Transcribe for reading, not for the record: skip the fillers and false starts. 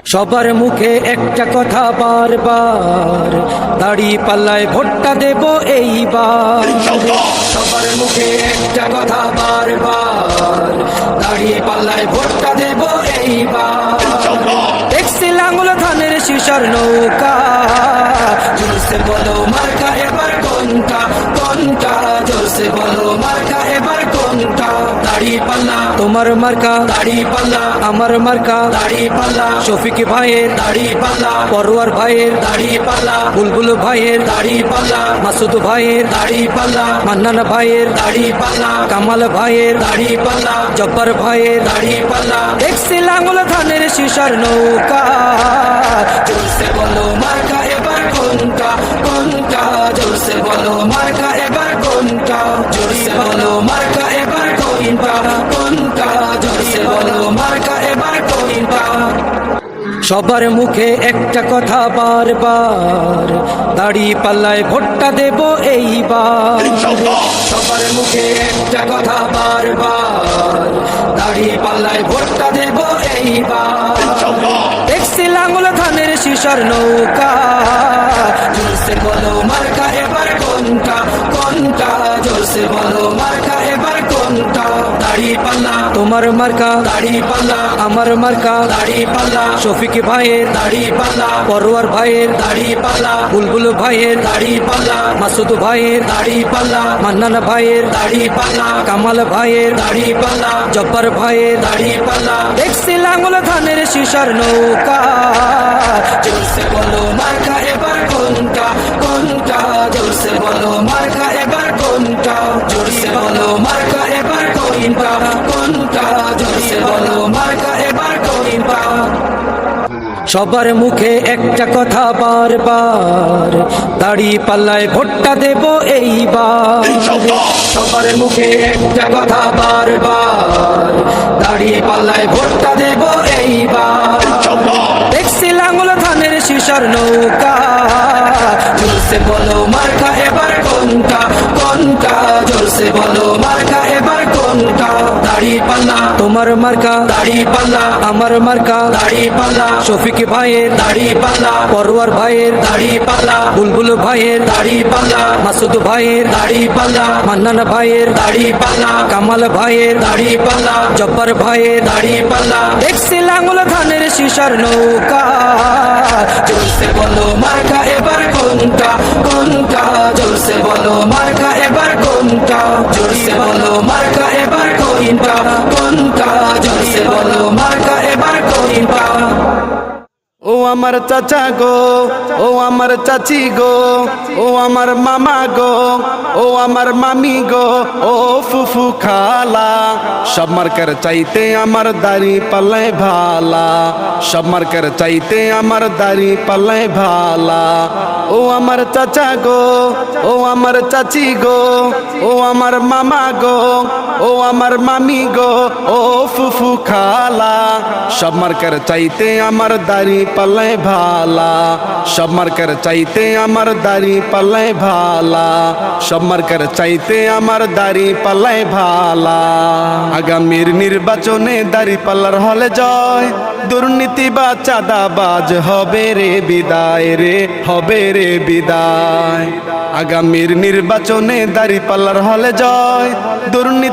সবার মুখে একটা কথা বারবার, দাড়ি পাল্লায় ভোটটা দেব এইবার। সবার মুখে একটা কথা বারবার, দাড়ি পাল্লায় ভোটটা দেব এইবার। দেখছি লাঙ্গল ধানের শিশার নৌকা, জোরসে বলো মার্কা এবার কোনটা কোনটা, জোরসে বলো মার্কা এবার কোনটা। দাড়ি পাল্লা তোমার মার্কা, দাড়ি পাল্লা আমার মার্কা, দাড়ি পাল্লা শফিক ভাইয়ের দাড়ি পাল্লা, পরোয়ার ভাইয়ের দাড়ি পাল্লা, বুলবুল ভাইয়ের দাড়ি পাল্লা, মাসুদ ভাইয়ের দাড়ি পাল্লা, মান্নান ভাইয়ের দাড়ি পাল্লা, কামাল ভাইয়ের দাড়ি পাল্লা, জব্বার ভাইয়ের দাড়ি পাল্লা। দেখছি লাঙ্গল ধানের শিশার নৌকা, জোরসে বলো মার্কা এবার কোনটা কোনটা, জোরসে বলো মার্কা এবার কোনটা, জোরসে বলো মার্কা এবার কোনটা কোনটা, জোরসে বলো মার্কা এবার কোনটা। সবার মুখে একটা কথা বারবার, দাড়ি পাল্লায় ভোটটা দেব এইবার। সবার মুখে একটা কথা বারবার, দাড়ি পাল্লায় ভোটটা দেব এইবার। দেখছি লাঙ্গল ধানের শিশার নৌকা, জোরসে বলো মার্কা এবার কোনটা কোনটা, জোরসে বলো মার্কা এবার কোনটা। দাড়ি পাল্লা তোমার মার্কা, দাড়ি পাল্লা আমার মার্কা, দাড়ি পাল্লা শফিক ভাইয়ের দাড়ি পাল্লা, পরোয়ার ভাইয়ের দাড়ি পাল্লা, বুলবুল ভাইয়ের দাড়ি পাল্লা, মাসুদ ভাইয়ের দাড়ি পাল্লা, মান্নান ভাইয়ের দাড়ি পাল্লা, কামাল ভাইয়ের দাড়ি পাল্লা, জব্বার ভাইয়ের দাড়ি পাল্লা। দেখছি লাঙ্গল ধানের শিশার নৌকা, জোরসে বলো মার্কা এবার কোনটা কোনটা, জোরসে বলো মার্কা এবার কোনটা, জোরসে বলো মার্কা এবার কোনটা কোনটা, জোরসে বলো মার্কা এবার কোনটা। সবার মুখে একটা কথা বারবার, দাড়ি পাল্লায় ভোটটা দেব এইবার। সবার মুখে একটা কথা বারবার, দাড়ি পাল্লায় ভোটটা দেব এইবার। দেখছি লাঙ্গল ধানের শিশার নৌকা, জোরসে বলো মার্কা এবার কোনটা কোনটা, জোরসে বলো মার্কা এবার কোনটা। দাড়ি পাল্লা তোমার মার্কা, দাড়ি পাল্লা আমার মার্কা, দাড়ি পাল্লা শফিক ভাইয়ের দাড়ি পাল্লা, পরোয়ার ভাইয়ের দাড়ি পাল্লা, বুলবুল ভাইয়ের দাড়ি পাল্লা, মাসুদ ভাইয়ের দাড়ি পাল্লা, মান্নান ভাইয়ের দাড়ি পাল্লা, কামাল ভাইয়ের দাড়ি পাল্লা, জব্বার ভাইয়ের দাড়ি পাল্লা। দেখছি লাঙ্গল ধানের শিশার নৌকা, জোরসে বলো মার্কা এবার কোনটা কোনটা, জোরসে বলো মার্কা এবার কোনটা, জোরসে বলো মার্কা এবার কোনটা কোনটা, জোরসে বলো মার্কা এবার কোনটা। ও আমার চাচা গো, ও আমার চাচি গো, ও আমার মামা গো, ও আমার মামি গো, ও ফুফু খালা, সব মার্কার চাইতে আমার দাড়ি পাল্লায় ভালা, সব মার্কার চাইতে আমার দাড়ি পাল্লায় ভালা। ও আমার চাচা গো, ও আমার চাচি গো, ও আমার মামা গো, ও আমার মামি গো, ও ফুফু খালা, সব মার্কার চাইতে আমার দাড়ি পাল্লায় ভালা, সব মার্কার চাইতে আমার দাড়ি পাল্লায় ভালা, সব মার্কার চাইতে আমার দাড়ি পাল্লায় ভালা। আগামীর নির্বাচনে দাড়ি পাল্লার হলে জয়, দুর্নীতি বা চাঁদাবাজ হবে রে বিদায় রে, হবে রে বিদায়। আগামীর নির্বাচনে দাড়ি পাল্লার হলে জয়, দুর্নীতি